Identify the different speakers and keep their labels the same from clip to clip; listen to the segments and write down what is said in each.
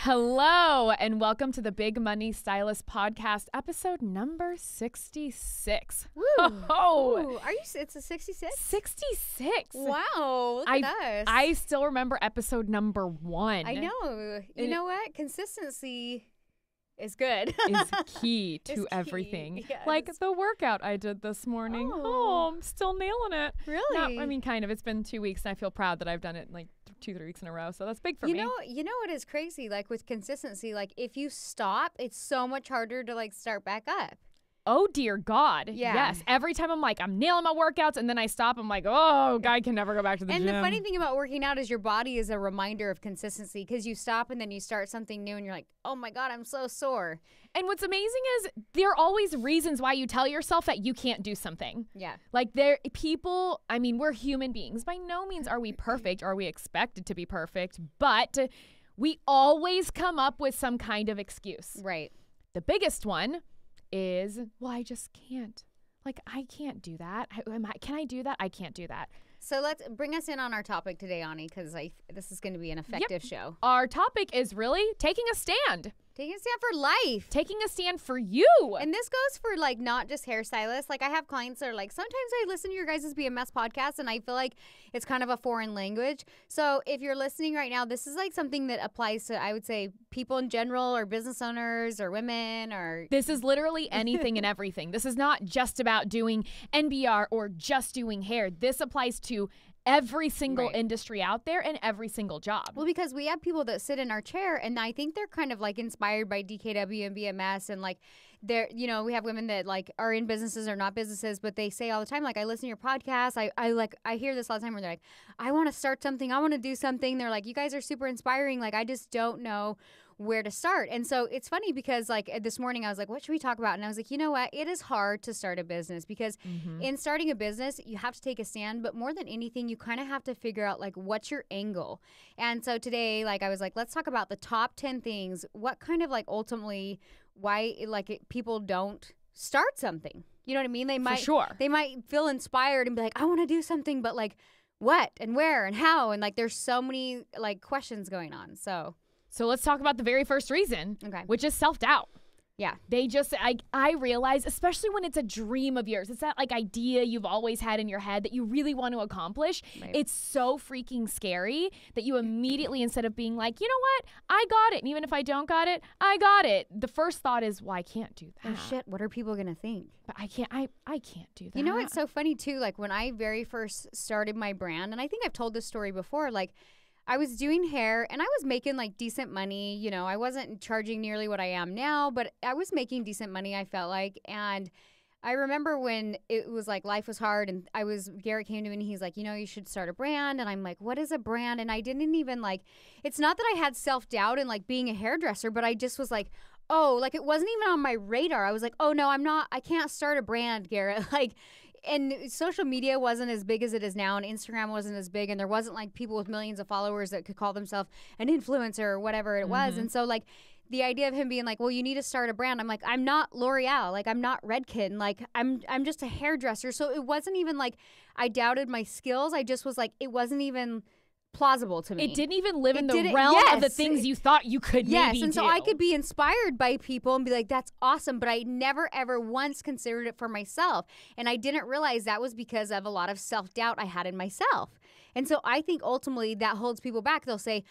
Speaker 1: Hello, and welcome to the Big Money Stylist Podcast, episode number 66.
Speaker 2: Woo.
Speaker 1: Oh,
Speaker 2: Ooh, it's a 66?
Speaker 1: 66.
Speaker 2: Wow, look at us.
Speaker 1: I still remember episode number 1.
Speaker 2: I know. You know what? Consistency is good.
Speaker 1: Is key to everything.
Speaker 2: Yes.
Speaker 1: Like the workout I did this morning. Oh, I'm still nailing it.
Speaker 2: Really?
Speaker 1: No, I mean, kind of. It's been 2 weeks, and I feel proud that I've done it like 2-3 weeks in a row. So that's big for me.
Speaker 2: You know what is crazy? Like with consistency, like if you stop, it's so much harder to like start back up.
Speaker 1: Oh, dear God.
Speaker 2: Yeah.
Speaker 1: Yes. Every time I'm like, I'm nailing my workouts, and then I stop, I'm like, oh, I can never go back to the gym.
Speaker 2: And the funny thing about working out is your body is a reminder of consistency because you stop and then you start something new and you're like, oh my God, I'm so sore.
Speaker 1: And what's amazing is there are always reasons why you tell yourself that you can't do something.
Speaker 2: Yeah.
Speaker 1: Like we're human beings. By no means are we perfect or are we expected to be perfect, but we always come up with some kind of excuse.
Speaker 2: Right.
Speaker 1: The biggest one is, well, I just can't. Like, I can't do that. Can I do that? I can't do that.
Speaker 2: So let's bring us in on our topic today, Ani, because this is going to be an effective show.
Speaker 1: Our topic is really taking a stand.
Speaker 2: Taking a stand for life.
Speaker 1: Taking a stand for you.
Speaker 2: And this goes for like not just hairstylists. Like I have clients that are like, sometimes I listen to your guys' BMS podcast and I feel like it's kind of a foreign language. So if you're listening right now, this is like something that applies to, I would say, people in general or business owners or women or.
Speaker 1: This is literally anything and everything. This is not just about doing NBR or just doing hair. This applies to every single industry out there and every single job.
Speaker 2: Well, because we have people that sit in our chair and I think they're kind of like inspired by DKW and BMS and like they're, we have women that like are in businesses or not businesses, but they say all the time, like, I listen to your podcast. I hear this all the time where they're like, I want to start something. I want to do something. They're like, you guys are super inspiring. Like, I just don't know where to start. And so it's funny because like this morning I was like, what should we talk about? And I was like, you know what? It is hard to start a business because in starting a business, you have to take a stand, but more than anything, you kind of have to figure out like, what's your angle? And so today, like, I was like, let's talk about the top 10 things. What kind of like ultimately why like people don't start something? You know what I mean? They might,
Speaker 1: For sure.
Speaker 2: They might feel inspired and be like, I want to do something, but like what and where and how? And like, there's so many like questions going on. So
Speaker 1: let's talk about the very first reason, which is self-doubt.
Speaker 2: Yeah.
Speaker 1: They just, I realize, especially when it's a dream of yours, it's that like idea you've always had in your head that you really want to accomplish. Right. It's so freaking scary that you immediately, instead of being like, you know what, I got it. And even if I don't got it, I got it. The first thought is, well, I can't do that.
Speaker 2: Oh shit, what are people going to think?
Speaker 1: But I can't do that.
Speaker 2: You know, it's so funny too. Like when I very first started my brand, and I think I've told this story before, like, I was doing hair and I was making like decent money. I wasn't charging nearly what I am now, but I was making decent money, I felt like. And I remember when it was like life was hard and Garrett came to me and he's like, you should start a brand. And I'm like, what is a brand? And I didn't even like, it's not that I had self-doubt in like being a hairdresser, but I just was like, oh, like it wasn't even on my radar. I was like, oh no, I can't start a brand, Garrett. Like, and social media wasn't as big as it is now, and Instagram wasn't as big, and there wasn't like people with millions of followers that could call themselves an influencer or whatever it was. And so like the idea of him being like, well, you need to start a brand. I'm like, I'm not L'Oreal. Like, I'm not Redken. Like, I'm just a hairdresser. So it wasn't even like I doubted my skills. I just was like, it wasn't even plausible to me.
Speaker 1: It didn't even live in the realm of the things you thought you could maybe do.
Speaker 2: And so I could be inspired by people and be like, that's awesome, but I never ever once considered it for myself. And I didn't realize that was because of a lot of self-doubt I had in myself. And so I think ultimately that holds people back. They'll say,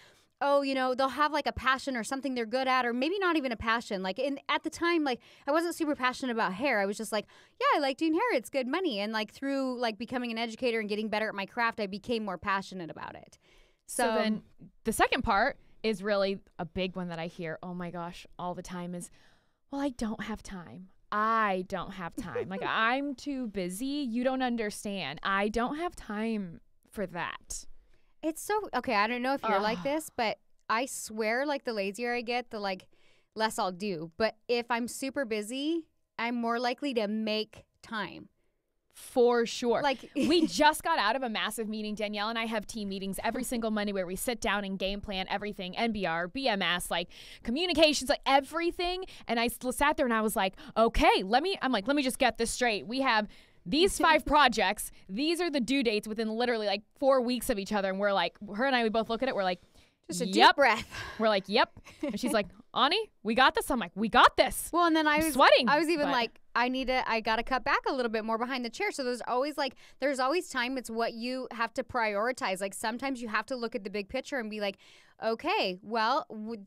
Speaker 2: oh, they'll have like a passion or something they're good at, or maybe not even a passion. Like at the time, like I wasn't super passionate about hair. I was just like, yeah, I like doing hair. It's good money. And like through like becoming an educator and getting better at my craft, I became more passionate about it.
Speaker 1: So then the second part is really a big one that I hear, oh my gosh, all the time is, well, I don't have time. I don't have time. Like I'm too busy. You don't understand. I don't have time for that.
Speaker 2: It's so, okay, I don't know if you're like this, but I swear like the lazier I get, the like less I'll do. But if I'm super busy, I'm more likely to make time.
Speaker 1: For sure.
Speaker 2: Like
Speaker 1: we just got out of a massive meeting. Danielle and I have team meetings every single Monday where we sit down and game plan everything, NBR, BMS, like communications, like everything. And I sat there and I was like, okay, let me just get this straight. We have these 5 projects. These are the due dates within literally like 4 weeks of each other. And we're like, her and I, we both look at it. We're like,
Speaker 2: Just a deep breath.
Speaker 1: We're like, yep. And she's like, Ani, we got this. I'm like, we got this.
Speaker 2: Well, and then I was
Speaker 1: sweating.
Speaker 2: I was even like, I got to cut back a little bit more behind the chair. So there's always time. It's what you have to prioritize. Like sometimes you have to look at the big picture and be like, okay, well,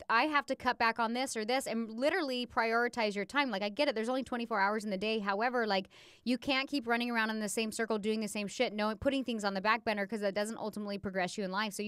Speaker 2: I have to cut back on this or this and literally prioritize your time. Like I get it. There's only 24 hours in the day. However, like you can't keep running around in the same circle doing the same shit, putting things on the back burner because that doesn't ultimately progress you in life. So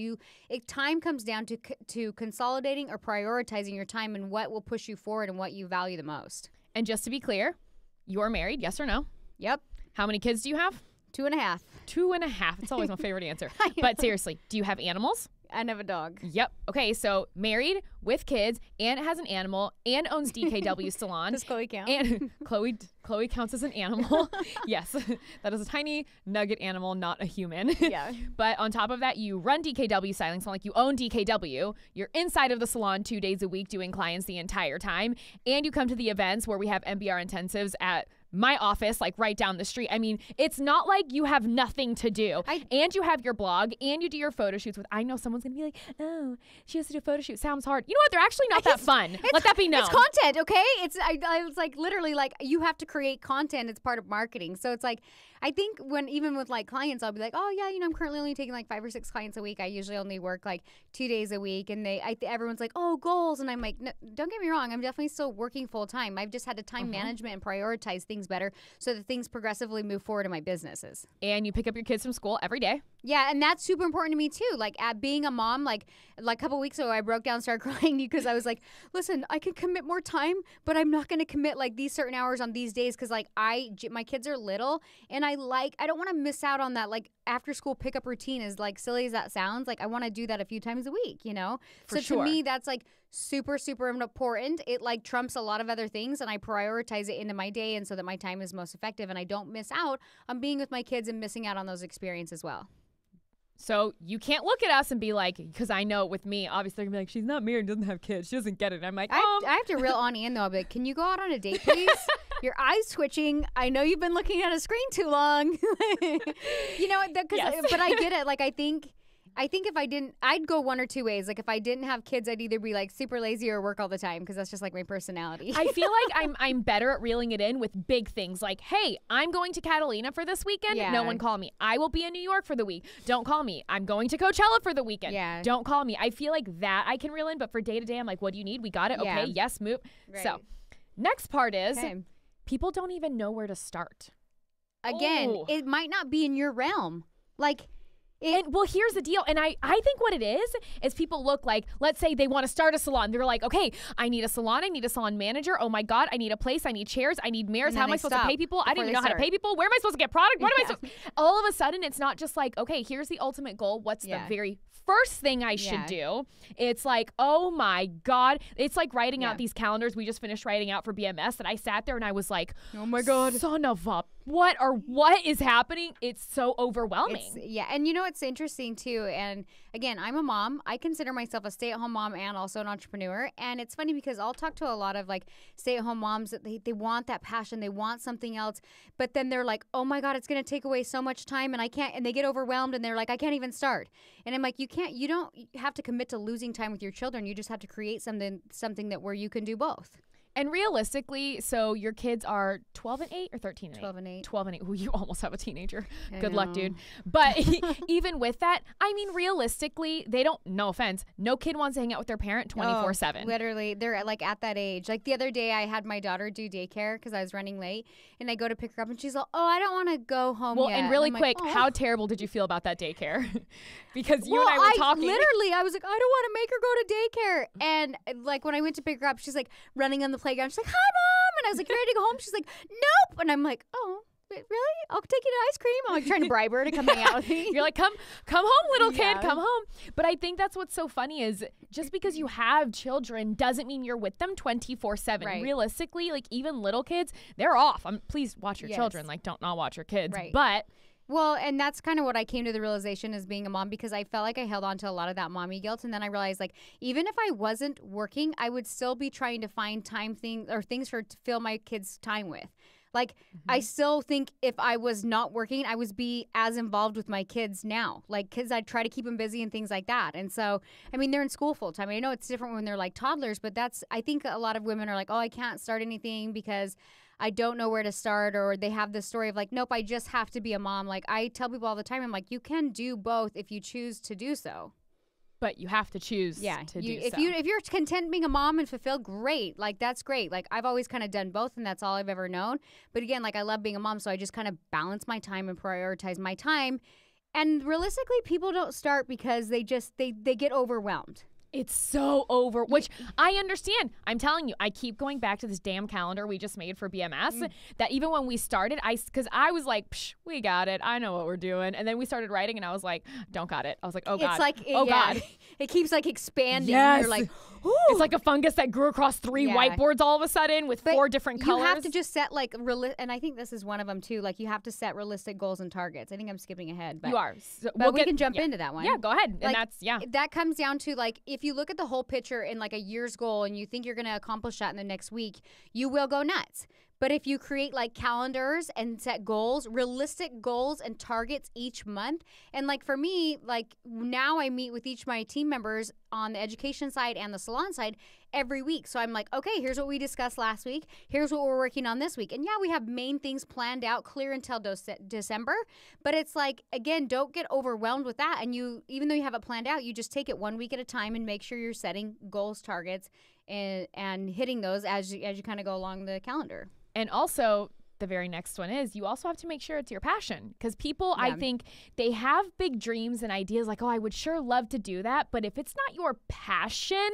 Speaker 2: time comes down to consolidating or prioritizing your time and what will push you forward and what you value the most.
Speaker 1: And just to be clear, you're married, yes or no?
Speaker 2: Yep.
Speaker 1: How many kids do you have?
Speaker 2: 2.5.
Speaker 1: 2.5. It's always my favorite answer. But seriously, do you have animals?
Speaker 2: I have a dog.
Speaker 1: Yep. Okay, so married with kids and has an animal and owns DKW Salon.
Speaker 2: Does Chloe count?
Speaker 1: And Chloe counts as an animal. Yes. That is a tiny nugget animal, not a human.
Speaker 2: Yeah.
Speaker 1: But on top of that, you run DKW Styling Salon, like you own DKW. You're inside of the salon 2 days a week doing clients the entire time. And you come to the events where we have MBR intensives at my office, like right down the street. I mean, it's not like you have nothing to do. And you have your blog and you do your photo shoots with, I know someone's going to be like, oh, she has to do a photo shoot. Sounds hard. You know what? They're actually not that fun. Let that be known.
Speaker 2: It's content, okay? I was like, literally, like, you have to create content. It's part of marketing. So it's like, I think even with like clients, I'll be like, oh yeah, I'm currently only taking like 5 or 6 clients a week. I usually only work like 2 days a week. And everyone's like, oh, goals. And I'm like, no, don't get me wrong. I'm definitely still working full time. I've just had to time management and prioritize things better so that things progressively move forward in my businesses.
Speaker 1: And you pick up your kids from school every day.
Speaker 2: Yeah, and that's super important to me too. Like at being a mom, like a couple weeks ago, I broke down, started crying because I was like, listen, I can commit more time, but I'm not going to commit like these certain hours on these days because like my kids are little and I don't want to miss out on that like after school pickup routine. As like silly as that sounds, like I want to do that a few times a week,
Speaker 1: For
Speaker 2: so
Speaker 1: sure.
Speaker 2: To me, that's like super, super important. It like trumps a lot of other things and I prioritize it into my day and so that my time is most effective and I don't miss out on being with my kids and missing out on those experiences as well.
Speaker 1: So you can't look at us and be like, because I know with me, obviously they're going to be like, she's not married, doesn't have kids. She doesn't get it. I'm like,
Speaker 2: I have to reel Anianne though. I'll be like, can you go out on a date, please? Your eyes twitching. I know you've been looking at a screen too long.
Speaker 1: Yes.
Speaker 2: But I get it. Like, I think if I didn't, I'd go one or two ways. Like if I didn't have kids, I'd either be like super lazy or work all the time because that's just like my personality.
Speaker 1: I feel like I'm better at reeling it in with big things like, hey, I'm going to Catalina for this weekend.
Speaker 2: Yeah.
Speaker 1: No one call me. I will be in New York for the week. Don't call me. I'm going to Coachella for the weekend.
Speaker 2: Yeah.
Speaker 1: Don't call me. I feel like that I can reel in, but for day to day, I'm like, what do you need? We got it.
Speaker 2: Yeah.
Speaker 1: Okay. Yes, move.
Speaker 2: Right.
Speaker 1: So next part is
Speaker 2: Okay.
Speaker 1: people don't even know where to start.
Speaker 2: Again,
Speaker 1: Oh.
Speaker 2: it might not be in your realm. Like,
Speaker 1: Well, here's the deal. And I think what it is people look like, let's say they want to start a salon. They're like, okay, I need a salon. I need a salon manager. Oh my God, I need a place. I need chairs. I need mirrors.
Speaker 2: And
Speaker 1: How
Speaker 2: then
Speaker 1: am I
Speaker 2: they
Speaker 1: supposed to
Speaker 2: stop
Speaker 1: pay people? I don't even know
Speaker 2: before
Speaker 1: how to
Speaker 2: they
Speaker 1: pay people. Where am I supposed to get product? What am I
Speaker 2: Yeah.
Speaker 1: supposed All of a sudden, it's not just like, okay, here's the ultimate goal. What's the very first thing I should do? It's like, oh my God. It's like writing out these calendars we just finished writing out for BMS that I sat there and I was like,
Speaker 2: oh my God,
Speaker 1: son of a, what is happening? It's so overwhelming.
Speaker 2: And it's interesting too. And again, I'm a mom. I consider myself a stay-at-home mom and also an entrepreneur. And it's funny because I'll talk to a lot of like stay-at-home moms that they want that passion. They want something else. But then they're like, oh my God, it's going to take away so much time and I can't, and they get overwhelmed and they're like, I can't even start. And I'm like, you don't have to commit to losing time with your children. You just have to create something that where you can do both.
Speaker 1: And realistically, so your kids are 12 and 8 or 13 and 8?
Speaker 2: 12 and 8.
Speaker 1: 12 and 8. Ooh, you almost have a teenager.
Speaker 2: I
Speaker 1: Good luck,
Speaker 2: know.
Speaker 1: dude. But even with that, I mean, realistically, they don't, no offense, no kid wants to hang out with their parent 24/7.
Speaker 2: Literally, they're like at that age. Like the other day, I had my daughter do daycare because I was running late, and I go to pick her up, and she's like, "Oh, I don't want to go home
Speaker 1: Well,
Speaker 2: yet."
Speaker 1: and really
Speaker 2: I'm
Speaker 1: quick,
Speaker 2: like,
Speaker 1: how terrible did you feel about that daycare? Because you
Speaker 2: well,
Speaker 1: and I were talking.
Speaker 2: Literally, I was like, I don't want to make her go to daycare. And like when I went to pick her up, she's like running on the playground. She's like, "Hi, Mom," and I was like, "You ready to go home?" She's like, "Nope," and I'm like, "Oh. Really? I'll take you to ice cream." I'm like trying to bribe her to come hang out with me.
Speaker 1: You're like, come home, little kid,
Speaker 2: Yeah.
Speaker 1: come home. But I think that's what's so funny is just because you have children doesn't mean you're with them 24/7.
Speaker 2: Right.
Speaker 1: Realistically, like even little kids, they're off. Please watch your
Speaker 2: Yes.
Speaker 1: children. Like don't not watch your kids.
Speaker 2: Right.
Speaker 1: But
Speaker 2: Well, and that's kind of what I came to the realization as being a mom, because I felt like I held on to a lot of that mommy guilt. And then I realized, like, even if I wasn't working, I would still be trying to find things to fill my kids' time with. Like, I still think if I was not working, I would be as involved with my kids now. Like, kids, I try to keep them busy and things like that. And so, I mean, they're in school full time. I know it's different when they're like toddlers, but I think a lot of women are like, oh, I can't start anything because I don't know where to start, or they have this story of like, nope, I just have to be a mom. Like, I tell people all the time, I'm like, you can do both if you choose to do so.
Speaker 1: But you have to choose to do so.
Speaker 2: If you're content being a mom and fulfilled, great. Like, that's great. Like, I've always kind of done both, and that's all I've ever known. But again, like, I love being a mom, so I just kind of balance my time and prioritize my time. And realistically, people don't start because they get overwhelmed.
Speaker 1: It's so over, which I understand. I'm telling you, I keep going back to this damn calendar we just made for BMS that even when we started, because I was like, Psh, we got it. I know what we're doing. And then we started writing and I was like, don't got it. I was like, oh God.
Speaker 2: It's like, God. It keeps like expanding.
Speaker 1: Yes.
Speaker 2: You're like, ooh.
Speaker 1: It's like a fungus that grew across 3 whiteboards all of a sudden with 4 different colors.
Speaker 2: You have to just set like, and I think this is one of them too. Like, you have to set realistic goals and targets. I think I'm skipping ahead. But,
Speaker 1: you are.
Speaker 2: So but we can jump into that one.
Speaker 1: Yeah, go ahead.
Speaker 2: Like,
Speaker 1: and
Speaker 2: that comes down to like, if you look at the whole picture in like a year's goal and you think you're going to accomplish that in the next week, you will go nuts. But if you create like calendars and set goals, realistic goals and targets each month, and like for me, like now I meet with each of my team members on the education side and the salon side every week. So I'm like, okay, here's what we discussed last week. Here's what we're working on this week. And yeah, we have main things planned out clear until December. But it's like, again, don't get overwhelmed with that. And even though you have it planned out, you just take it 1 week at a time and make sure you're setting goals, targets, and hitting those as you kind of go along the calendar.
Speaker 1: And also, the very next one is you also have to make sure it's your passion, because people, I think, they have big dreams and ideas like, oh, I would sure love to do that. But if it's not your passion,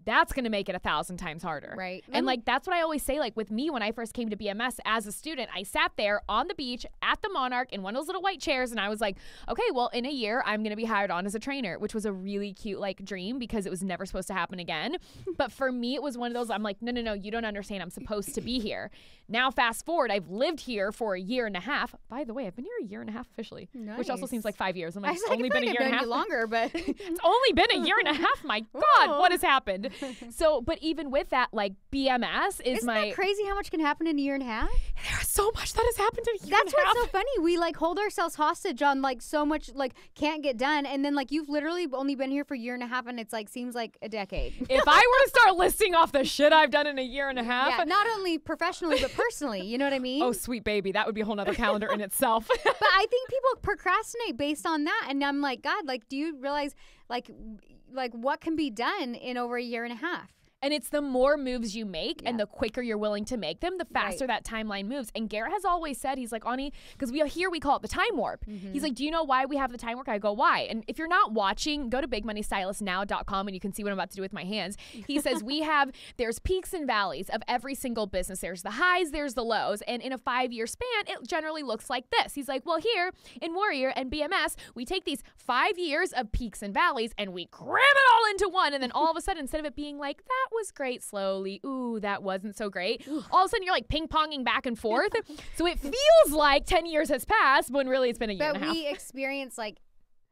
Speaker 1: that's going to make it 1,000 times harder.
Speaker 2: Right.
Speaker 1: And like, that's what I always say, like with me, when I first came to BMS as a student, I sat there on the beach at the Monarch in one of those little white chairs. And I was like, okay, well, in a year, I'm going to be hired on as a trainer, which was a really cute like dream because it was never supposed to happen again. But for me, it was one of those, I'm like, no, you don't understand. I'm supposed to be here. Now, fast forward, I've lived here for 1.5 years. By the way, I've been here 1.5 years officially, which also seems like 5 years. I'm like, it's only been a year and a half.
Speaker 2: Longer, but
Speaker 1: it's only been 1.5 years. My God, what has happened? So, but even with that, like BMS
Speaker 2: Isn't that crazy how much can happen in 1.5 years?
Speaker 1: There's so much that has happened in a year and a half.
Speaker 2: That's what's so funny. We like hold ourselves hostage on like so much like can't get done, and then like you've literally only been here for 1.5 years, and it's like seems like a decade.
Speaker 1: If I were to start listing off the shit I've done in 1.5 years,
Speaker 2: yeah, not only professionally but personally, you know what I mean?
Speaker 1: Oh, sweet baby, that would be a whole nother calendar in itself.
Speaker 2: But I think people procrastinate based on that, and I'm like, God, like, do you realize like what can be done in over 1.5 years?
Speaker 1: And it's the more moves you make and the quicker you're willing to make them, the faster that timeline moves. And Garrett has always said, he's like, Ani, because we call it the time warp. He's like, do you know why we have the time warp? I go, why? And if you're not watching, go to bigmoneystylistnow.com and you can see what I'm about to do with my hands. He says there's peaks and valleys of every single business. There's the highs, there's the lows. And in a 5-year span, it generally looks like this. He's like, well, here in Warrior and BMS, we take these 5 years of peaks and valleys and we cram it all into one. And then all of a sudden, instead of it being like, that was great slowly, ooh, that wasn't so great, all of a sudden you're like ping-ponging back and forth. So it feels like 10 years has passed when really it's been a year and a half.
Speaker 2: But we experience like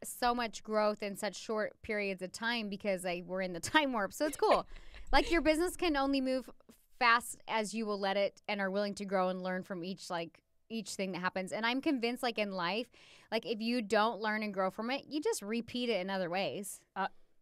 Speaker 2: so much growth in such short periods of time because we're in the time warp. So it's cool. Like your business can only move fast as you will let it and are willing to grow and learn from each thing that happens. And I'm convinced like in life, like if you don't learn and grow from it, you just repeat it in other ways.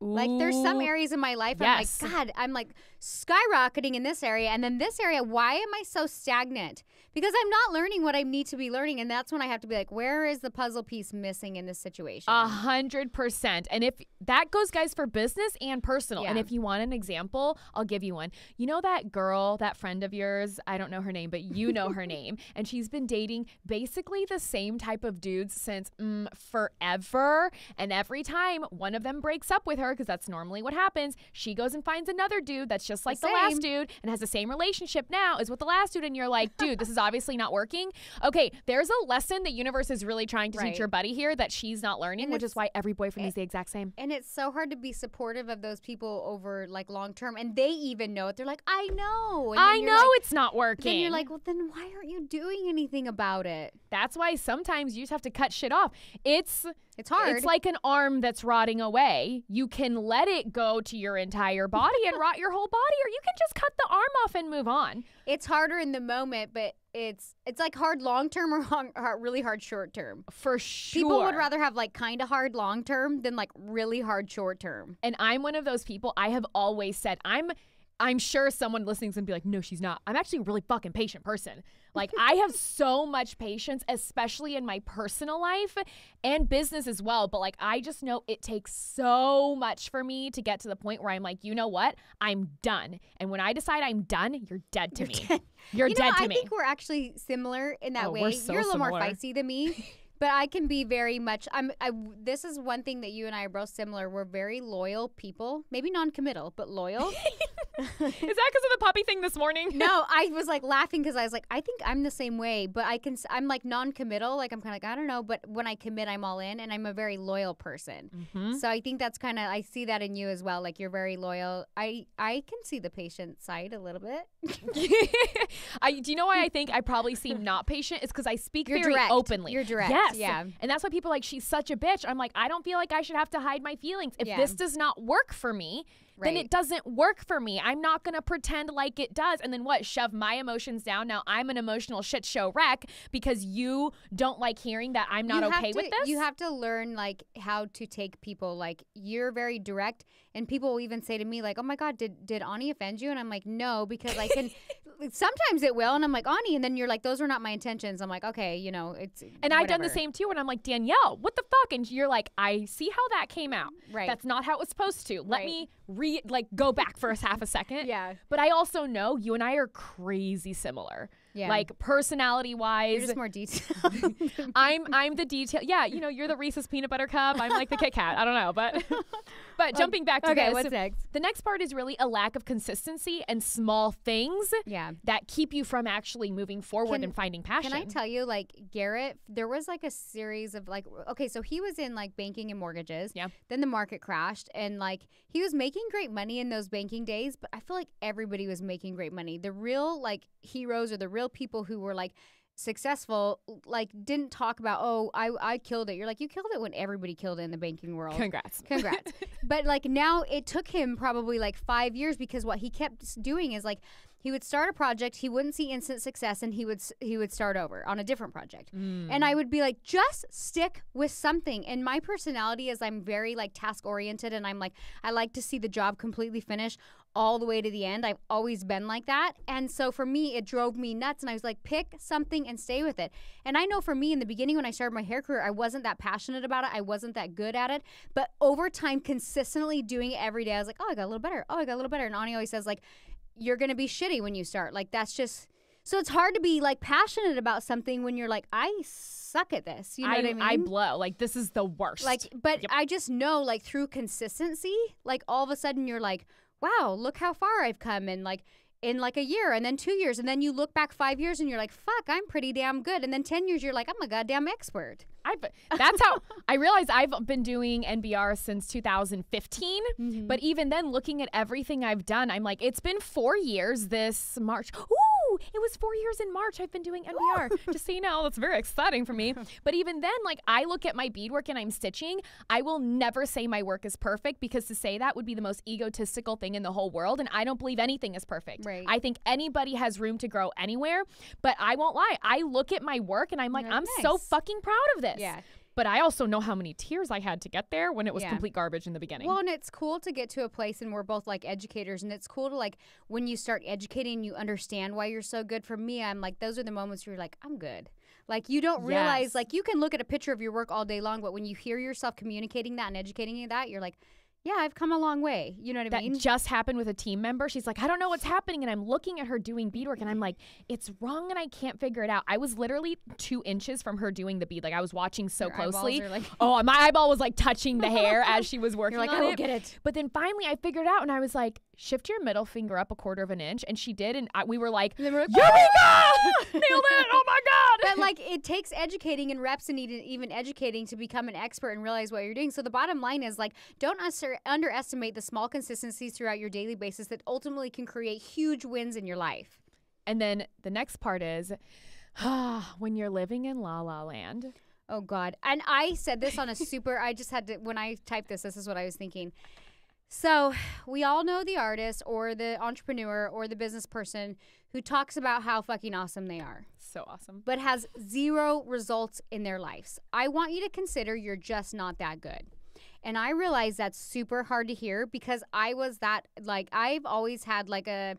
Speaker 2: Like there's some areas in my life I'm like, God, I'm like skyrocketing in this area, and then this area, why am I so stagnant? Because I'm not learning what I need to be learning, and that's when I have to be like, where is the puzzle piece missing in this situation?
Speaker 1: 100%. And if that goes, guys, for business and personal. And if you want an example, I'll give you one. You know that girl, that friend of yours, I don't know her name, but you know her name, and she's been dating basically the same type of dudes since forever, and every time one of them breaks up with her, because that's normally what happens, she goes and finds another dude that's just like the last dude and has the same relationship now as with the last dude, and you're like, dude, this is obviously not working. Okay, there's a lesson the universe is really trying to teach your buddy here that she's not learning, which is why every boyfriend is the exact same.
Speaker 2: And it's so hard to be supportive of those people over like long term, and they even know it. They're like, I know. And
Speaker 1: I know it's not working.
Speaker 2: Then you're like, well, then why aren't you doing anything about it?
Speaker 1: That's why sometimes you just have to cut shit off. It's
Speaker 2: hard.
Speaker 1: It's like an arm that's rotting away. You can let it go to your entire body and rot your whole body, or you can just cut the arm off and move on.
Speaker 2: It's harder in the moment, but it's like hard long term or really hard short term.
Speaker 1: For sure.
Speaker 2: People would rather have like kind of hard long term than like really hard short term.
Speaker 1: And I'm one of those people. I have always said I'm sure someone listening is going to be like, no, she's not. I'm actually a really fucking patient person. Like, I have so much patience, especially in my personal life and business as well. But, like, I just know it takes so much for me to get to the point where I'm like, you know what? I'm done. And when I decide I'm done, you're dead to me. You're dead to me.
Speaker 2: I think we're actually similar in that way.
Speaker 1: We're so
Speaker 2: You're a little
Speaker 1: similar.
Speaker 2: more feisty than me. But I can be very much, this is one thing that you and I are both similar. We're very loyal people. Maybe non-committal, but loyal.
Speaker 1: Is that because of the puppy thing this morning?
Speaker 2: No, I was like laughing because I was like, I think I'm the same way, but I'm like non-committal. Like I'm kind of like, I don't know. But when I commit, I'm all in, and I'm a very loyal person.
Speaker 1: Mm-hmm.
Speaker 2: So I think that's kind of, I see that in you as well. Like you're very loyal. I can see the patient side a little bit.
Speaker 1: Do you know why I think I probably seem not patient? It's because I speak
Speaker 2: You're
Speaker 1: very
Speaker 2: direct.
Speaker 1: openly.
Speaker 2: You're direct.
Speaker 1: Yes.
Speaker 2: Yeah.
Speaker 1: And that's why people are like, she's such a bitch. I'm like, I don't feel like I should have to hide my feelings. If this does not work for me, then it doesn't work for me. I'm not going to pretend like it does. And then what? Shove my emotions down. Now I'm an emotional shit show wreck because you don't like hearing that I'm not okay with this.
Speaker 2: You have to learn like how to take people. Like you're very direct, and people will even say to me like, oh my God, did Ani offend you? And I'm like, no, because I can, sometimes it will. And I'm like, Ani. And then you're like, those were not my intentions. I'm like, okay, you know, it's
Speaker 1: And I've done the same too. And I'm like, Danielle, what the fuck? And you're like, I see how that came out.
Speaker 2: Right.
Speaker 1: That's not how it was supposed to. Let me go back for half a second.
Speaker 2: Yeah.
Speaker 1: But I also know you and I are crazy similar.
Speaker 2: Yeah.
Speaker 1: Like personality wise.
Speaker 2: You're just more detailed.
Speaker 1: I'm the detail. Yeah, you know, you're the Reese's peanut butter cup. I'm like the Kit Kat. I don't know, but jumping back to this.
Speaker 2: What's next?
Speaker 1: The next part is really a lack of consistency and small things that keep you from actually moving forward and finding passion.
Speaker 2: Can I tell you, like Garrett, there was like a series of like, okay, so he was in like banking and mortgages.
Speaker 1: Yeah.
Speaker 2: Then the market crashed, and like he was making great money in those banking days, but I feel like everybody was making great money. The real like heroes or the real people who were like successful like didn't talk about, oh, I killed it. You're like, you killed it when everybody killed it in the banking world.
Speaker 1: Congrats.
Speaker 2: But like now it took him probably like 5 years, because what he kept doing is like he would start a project, he wouldn't see instant success, and he would start over on a different project. And I would be like, just stick with something. And my personality is I'm very like task oriented, and I'm like, I like to see the job completely finished all the way to the end. I've always been like that. And so for me, it drove me nuts. And I was like, pick something and stay with it. And I know for me in the beginning when I started my hair career, I wasn't that passionate about it. I wasn't that good at it. But over time, consistently doing it every day, I was like, oh, I got a little better. Oh, I got a little better. And Ani always says like, you're going to be shitty when you start. Like that's just, so it's hard to be like passionate about something when you're like, I suck at this. You know what I mean?
Speaker 1: I blow. Like this is the worst.
Speaker 2: Like, but I just know like through consistency, like all of a sudden you're like, wow, look how far I've come in like a year, and then 2 years, and then you look back 5 years and you're like, fuck, I'm pretty damn good. And then 10 years you're like, I'm a goddamn expert.
Speaker 1: That's how I realized I've been doing NBR since 2015. But even then, looking at everything I've done, I'm like, it's been 4 years this March. Ooh, it was 4 years in March I've been doing NBR. Just so you know, that's very exciting for me. But even then, like I look at my beadwork and I'm stitching. I will never say my work is perfect, because to say that would be the most egotistical thing in the whole world. And I don't believe anything is perfect.
Speaker 2: Right.
Speaker 1: I think anybody has room to grow anywhere. But I won't lie. I look at my work and I'm like, I'm so fucking proud of this.
Speaker 2: Yeah.
Speaker 1: But I also know how many tears I had to get there when it was complete garbage in the beginning.
Speaker 2: Well, and it's cool to get to a place, and we're both like educators, and it's cool to like when you start educating, you understand why you're so good. For me, I'm like, those are the moments where you're like, I'm good. Like you don't realize, like you can look at a picture of your work all day long, but when you hear yourself communicating that and educating that, you're like, yeah, I've come a long way. You know what I mean?
Speaker 1: That just happened with a team member. She's like, I don't know what's happening. And I'm looking at her doing beadwork and I'm like, it's wrong and I can't figure it out. I was literally 2 inches from her doing the bead. Like I was watching so closely.
Speaker 2: Like
Speaker 1: oh, my eyeball was like touching the hair as she was working
Speaker 2: You're like,
Speaker 1: on
Speaker 2: I
Speaker 1: it.
Speaker 2: don't get it.
Speaker 1: But then finally I figured it out and I was like, shift your middle finger up 1/4 of an inch. And she did. And we were like, Eureka! Nailed it! Oh my God!
Speaker 2: But like it takes educating and reps and even educating to become an expert and realize what you're doing. So the bottom line is like, don't underestimate the small consistencies throughout your daily basis that ultimately can create huge wins in your life.
Speaker 1: And then the next part is when you're living in La La Land.
Speaker 2: Oh God. And I said this on a super, I just had to, when I typed this is what I was thinking. So we all know the artist or the entrepreneur or the business person who talks about how fucking awesome they are.
Speaker 1: So awesome.
Speaker 2: But has zero results in their lives. I want you to consider you're just not that good. And I realize that's super hard to hear because I was that, like, I've always had like a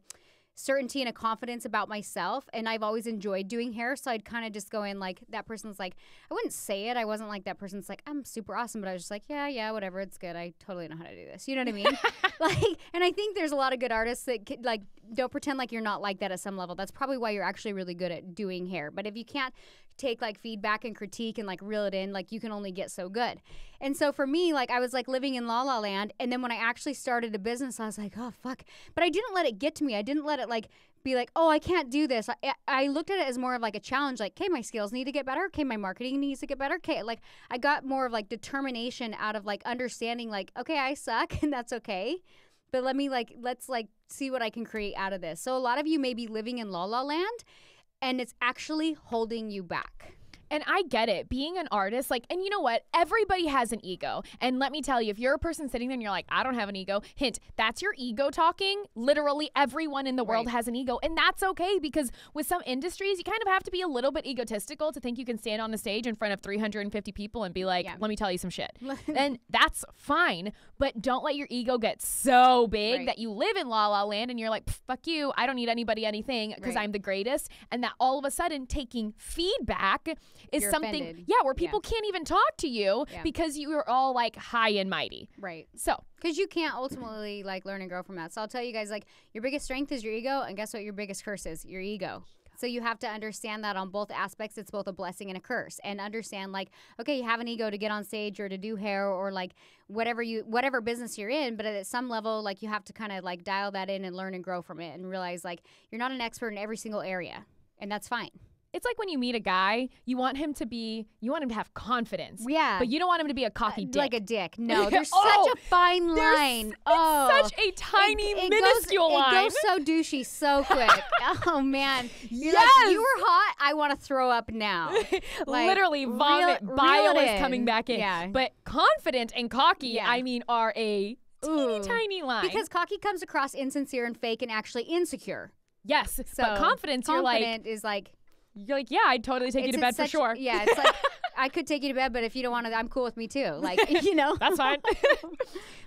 Speaker 2: certainty and a confidence about myself, and I've always enjoyed doing hair, so I'd kind of just go in like, that person's like, I wouldn't say it, I wasn't like that person's like, I'm super awesome, but I was just like, yeah, whatever, it's good, I totally know how to do this, you know what I mean? Like, and I think there's a lot of good artists that like don't pretend like you're not like that at some level. That's probably why you're actually really good at doing hair. But if you can't take like feedback and critique and like reel it in, like you can only get so good. And so for me, like I was like living in La La Land, and then when I actually started a business, I was like, oh fuck. But I didn't let it get to me. I didn't let it like be like, oh, I can't do this. I looked at it as more of like a challenge, like, okay, my skills need to get better. Okay, my marketing needs to get better. Okay, like I got more of like determination out of like understanding like, okay, I suck and that's okay. But let's see what I can create out of this. So a lot of you may be living in La La Land, and it's actually holding you back.
Speaker 1: And I get it. Being an artist, like, and you know what? Everybody has an ego. And let me tell you, if you're a person sitting there and you're like, I don't have an ego, hint, that's your ego talking. Literally everyone in the world has an ego. And that's okay, because with some industries, you kind of have to be a little bit egotistical to think you can stand on the stage in front of 350 people and be like, let me tell you some shit. And that's fine. But don't let your ego get so big that you live in La La Land and you're like, fuck you, I don't need anybody anything because I'm the greatest. And that all of a sudden taking feedback is
Speaker 2: you're
Speaker 1: something,
Speaker 2: offended.
Speaker 1: where people can't even talk to you because you are all like high and mighty.
Speaker 2: Right.
Speaker 1: So,
Speaker 2: because you can't ultimately like learn and grow from that. So I'll tell you guys, like, your biggest strength is your ego, and guess what your biggest curse is? Your ego. So you have to understand that on both aspects, it's both a blessing and a curse. And understand, like, okay, you have an ego to get on stage or to do hair or like whatever business you're in, but at some level, like, you have to kind of like dial that in and learn and grow from it and realize like you're not an expert in every single area, and that's fine.
Speaker 1: It's like when you meet a guy, you want him to have confidence.
Speaker 2: Yeah.
Speaker 1: But you don't want him to be a cocky dick.
Speaker 2: Like a dick. No, there's such a fine line.
Speaker 1: It's such a tiny, minuscule line.
Speaker 2: It goes so douchey so quick. Oh, man. You're like, you were hot. I want to throw up now. Like,
Speaker 1: literally, vomit, bile is coming back in.
Speaker 2: Yeah.
Speaker 1: But confident and cocky, I mean, are a teeny tiny line.
Speaker 2: Because cocky comes across insincere and fake and actually insecure.
Speaker 1: Yes.
Speaker 2: So
Speaker 1: but confident is like, yeah, I'd totally take you to bed for sure.
Speaker 2: Yeah, it's like, I could take you to bed, but if you don't want to, I'm cool with me too. Like, you know.
Speaker 1: That's fine.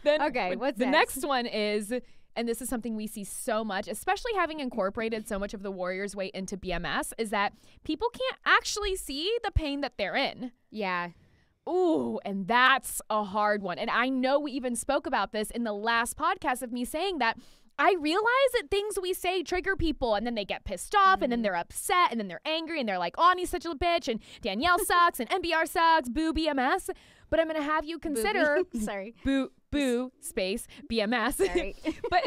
Speaker 1: Then,
Speaker 2: okay, what's
Speaker 1: the next one is, and this is something we see so much, especially having incorporated so much of the Warriors Way into BMS, is that people can't actually see the pain that they're in.
Speaker 2: Yeah.
Speaker 1: Ooh, and that's a hard one. And I know we even spoke about this in the last podcast of me saying that I realize that things we say trigger people, and then they get pissed off, and then they're upset, and then they're angry, and they're like, oh, Ani's such a bitch, and Danielle sucks, and NBR sucks, boo, BMS. But I'm going to have you consider...
Speaker 2: Sorry.
Speaker 1: Boo, space, BMS.
Speaker 2: Sorry.
Speaker 1: But,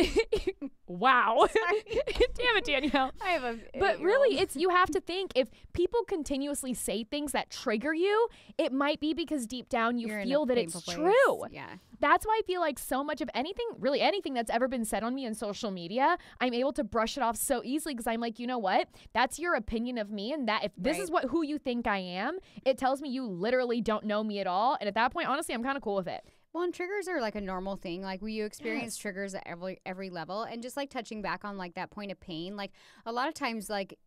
Speaker 1: wow. Damn it, Danielle.
Speaker 2: I have a...
Speaker 1: But really, you have to think, if people continuously say things that trigger you, it might be because deep down you feel that it's true.
Speaker 2: Yeah.
Speaker 1: That's why I feel like so much of anything that's ever been said on me in social media, I'm able to brush it off so easily because I'm like, you know what? That's your opinion of me, and that if this is who you think I am, it tells me you literally don't know me at all. And at that point, honestly, I'm kind of cool with it.
Speaker 2: Well, and triggers are like a normal thing. Like, you experience triggers at every level. And just like touching back on like that point of pain, like a lot of times, like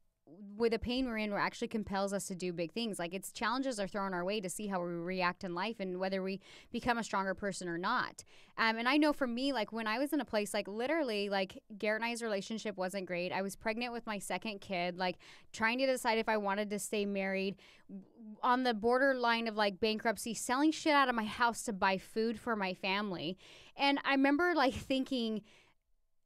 Speaker 2: with the pain we're in, we're actually compels us to do big things. Like, it's challenges are thrown our way to see how we react in life and whether we become a stronger person or not. And I know for me, like when I was in a place, like literally, like Garrett and I's relationship wasn't great. I was pregnant with my second kid, like trying to decide if I wanted to stay married, on the borderline of like bankruptcy, selling shit out of my house to buy food for my family. And I remember like thinking,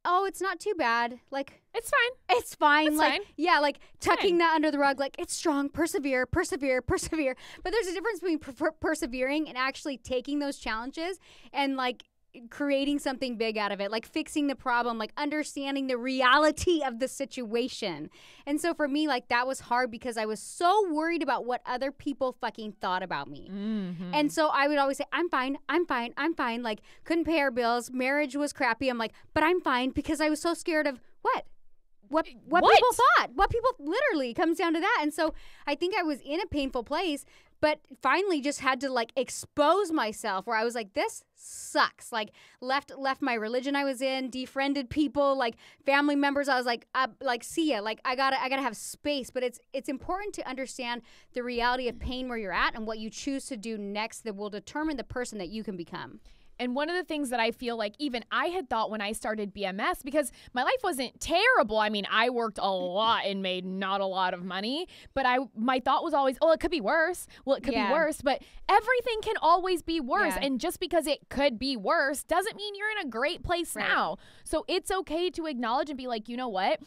Speaker 2: oh, it's not too bad. Like,
Speaker 1: it's fine.
Speaker 2: It's fine.
Speaker 1: It's
Speaker 2: like,
Speaker 1: fine.
Speaker 2: Yeah, like tucking that under the rug. Like, it's strong. Persevere. But there's a difference between persevering and actually taking those challenges and like creating something big out of it, like fixing the problem, like understanding the reality of the situation. And so for me, like, that was hard because I was so worried about what other people fucking thought about me.
Speaker 1: Mm-hmm.
Speaker 2: And so I would always say, I'm fine. Like, couldn't pay our bills. Marriage was crappy. I'm like, but I'm fine, because I was so scared of what people thought. What people literally comes down to that. And so I think I was in a painful place, but finally just had to like expose myself where I was like, this sucks. Like left my religion I was in, defriended people, like family members. I was like see ya. Like I gotta have space. But it's important to understand the reality of pain where you're at and what you choose to do next that will determine the person that you can become.
Speaker 1: And one of the things that I feel like even I had thought when I started BMS, because my life wasn't terrible. I mean, I worked a lot and made not a lot of money, but my thought was always, oh, it could be worse. Well, it could be worse, but everything can always be worse. And just because it could be worse doesn't mean you're in a great place now. So it's okay to acknowledge and be like, you know what?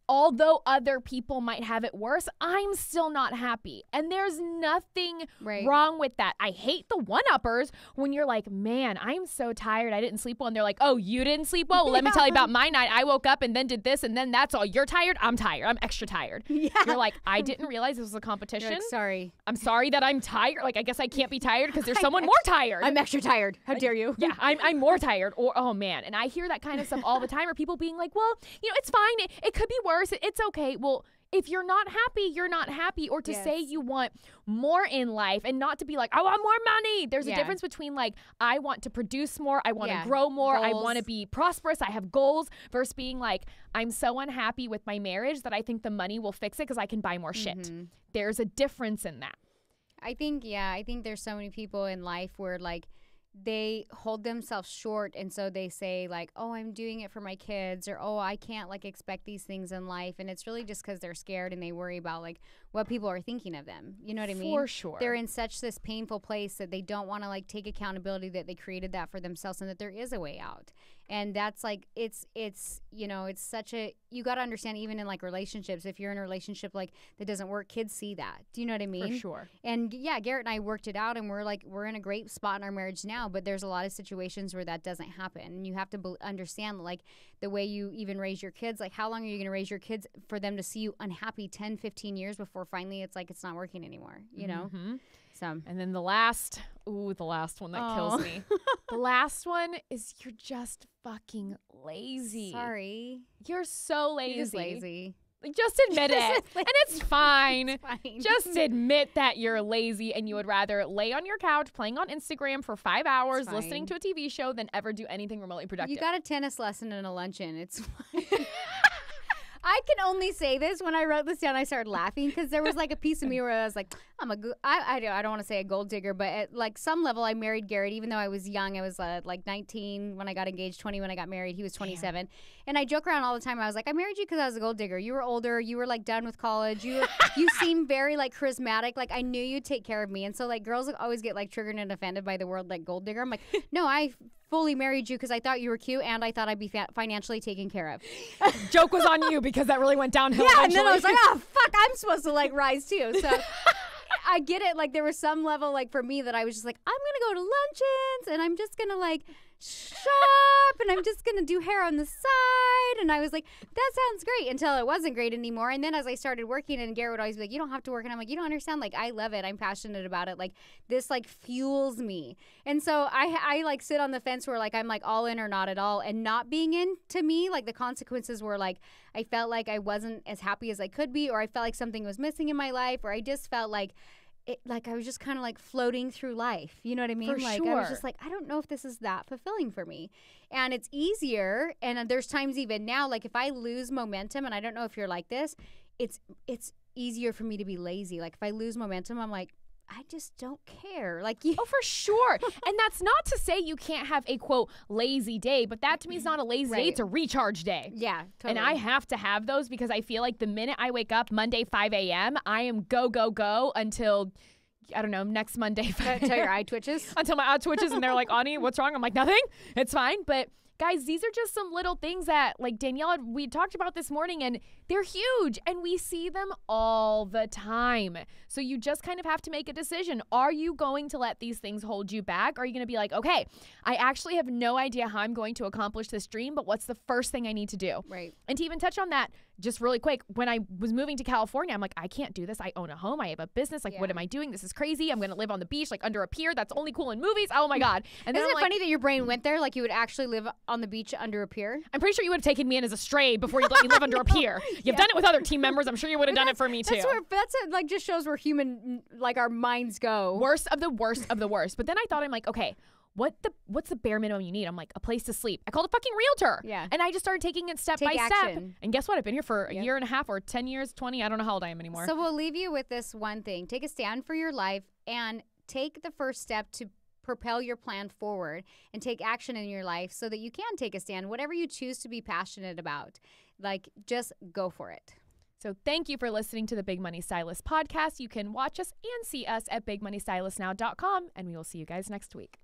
Speaker 1: Although other people might have it worse, I'm still not happy. And there's nothing wrong with that. I hate the one-uppers when you're like, man, I'm so tired. I didn't sleep well. And they're like, oh, you didn't sleep well? Well, let me tell you about my night. I woke up and then did this and then that's all. You're tired? I'm tired. I'm extra tired. You're like, I didn't realize this was a competition.
Speaker 2: Like, sorry.
Speaker 1: I'm sorry that I'm tired. Like, I guess I can't be tired because there's someone more tired.
Speaker 2: I'm extra tired. How dare you?
Speaker 1: Yeah, I'm more tired. Or, oh, man. And I hear that kind of stuff all the time. Or people being like, well, it's fine. It could be worse. It's okay. Well, if you're not happy, you're not happy. Or to say you want more in life and not to be like, I want more money. There's a difference between like, I want to produce more. I want to grow more. Goals. I want to be prosperous. I have goals versus being like, I'm so unhappy with my marriage that I think the money will fix it because I can buy more shit. There's a difference in that.
Speaker 2: I think there's so many people in life where like, they hold themselves short, and so they say like, oh, I'm doing it for my kids, or oh, I can't like expect these things in life, and it's really just because they're scared and they worry about like what people are thinking of them. You know what I mean? For
Speaker 1: sure.
Speaker 2: They're in such this painful place that they don't want to like take accountability that they created that for themselves and that there is a way out. And that's like, it's such a, you got to understand even in like relationships, if you're in a relationship like that doesn't work, kids see that. Do you know what I mean?
Speaker 1: For sure.
Speaker 2: And yeah, Garrett and I worked it out and we're in a great spot in our marriage now, but there's a lot of situations where that doesn't happen. And you have to understand like the way you even raise your kids, like how long are you going to raise your kids for them to see you unhappy 10, 15 years before finally it's like, it's not working anymore, you know? So.
Speaker 1: And then the last one that kills me. The last one is you're just fucking lazy.
Speaker 2: Sorry.
Speaker 1: You're so lazy.
Speaker 2: You're just lazy.
Speaker 1: Just admit it. And it's fine. It's fine. Just admit that you're lazy and you would rather lay on your couch playing on Instagram for 5 hours listening to a TV show than ever do anything remotely productive.
Speaker 2: You got a tennis lesson and a luncheon. It's fine. I can only say this. When I wrote this down, I started laughing because there was like a piece of me where I was like, I don't want to say a gold digger, but at like some level I married Garrett even though I was young. I was like 19 when I got engaged, 20 when I got married. He was 27. And I joke around all the time. I was like, I married you because I was a gold digger. You were older. You were like done with college. You seem very like charismatic. Like I knew you'd take care of me. And so like girls always get like triggered and offended by the word like gold digger. I'm like, no, I fully married you because I thought you were cute and I thought I'd be financially taken care of.
Speaker 1: Joke was on you because that really went downhill.
Speaker 2: Yeah, eventually. And then I was like, oh, fuck, I'm supposed to like rise too. So I get it. Like there was some level like for me that I was just like, I'm going to go to luncheons and I'm just going to like shop and I'm just going to do hair on the side. And I was like, that sounds great until it wasn't great anymore. And then as I started working and Garrett would always be like, you don't have to work. And I'm like, you don't understand. Like, I love it. I'm passionate about it. Like this like fuels me. And so I like sit on the fence where like I'm like all in or not at all. And not being in to me, like the consequences were like, I felt like I wasn't as happy as I could be, or I felt like something was missing in my life, or I just felt like like I was just kind of like floating through life. You know what I mean?
Speaker 1: For
Speaker 2: like
Speaker 1: sure.
Speaker 2: I was just like, I don't know if this is that fulfilling for me. And it's easier. And there's times even now, like if I lose momentum, and I don't know if you're like this, it's easier for me to be lazy. Like if I lose momentum, I'm like, I just don't care. Like you.
Speaker 1: Oh, for sure. And that's not to say you can't have a quote lazy day, but that to me is not a lazy day. It's a recharge day.
Speaker 2: Yeah, totally.
Speaker 1: And I have to have those because I feel like the minute I wake up Monday 5 a.m., I am go until, I don't know, next Monday 5 a.m.
Speaker 2: Until your eye twitches?
Speaker 1: Until my eye twitches and they're like, Ani, what's wrong? I'm like, nothing. It's fine. But guys, these are just some little things that, like Danielle, we talked about this morning, and they're huge, and we see them all the time. So you just kind of have to make a decision. Are you going to let these things hold you back? Or are you going to be like, okay, I actually have no idea how I'm going to accomplish this dream, but what's the first thing I need to do?
Speaker 2: Right.
Speaker 1: And to even touch on that, just really quick, when I was moving to California, I'm like, I can't do this. I own a home. I have a business. Like, what am I doing? This is crazy. I'm going to live on the beach, like under a pier. That's only cool in movies. Oh my God. And then
Speaker 2: Isn't it funny that your brain went there? Like you would actually live on the beach under a pier?
Speaker 1: I'm pretty sure you would have taken me in as a stray before you let me live under a pier. You've done it with other team members. I'm sure you would have done it for me too.
Speaker 2: That's like just shows where human, like our minds go.
Speaker 1: Worst of the worst of the worst. But then I thought, I'm like, okay, what's the bare minimum you need? I'm like, a place to sleep. I called a fucking realtor.
Speaker 2: Yeah.
Speaker 1: And I just started taking it step by step. And guess what? I've been here for a year and a half or 10 years, 20. I don't know how old I am anymore.
Speaker 2: So we'll leave you with this one thing. Take a stand for your life and take the first step to propel your plan forward and take action in your life so that you can take a stand, whatever you choose to be passionate about. Like, just go for it.
Speaker 1: So thank you for listening to the Big Money Stylist Podcast. You can watch us and see us at bigmoneystylistnow.com, and we will see you guys next week.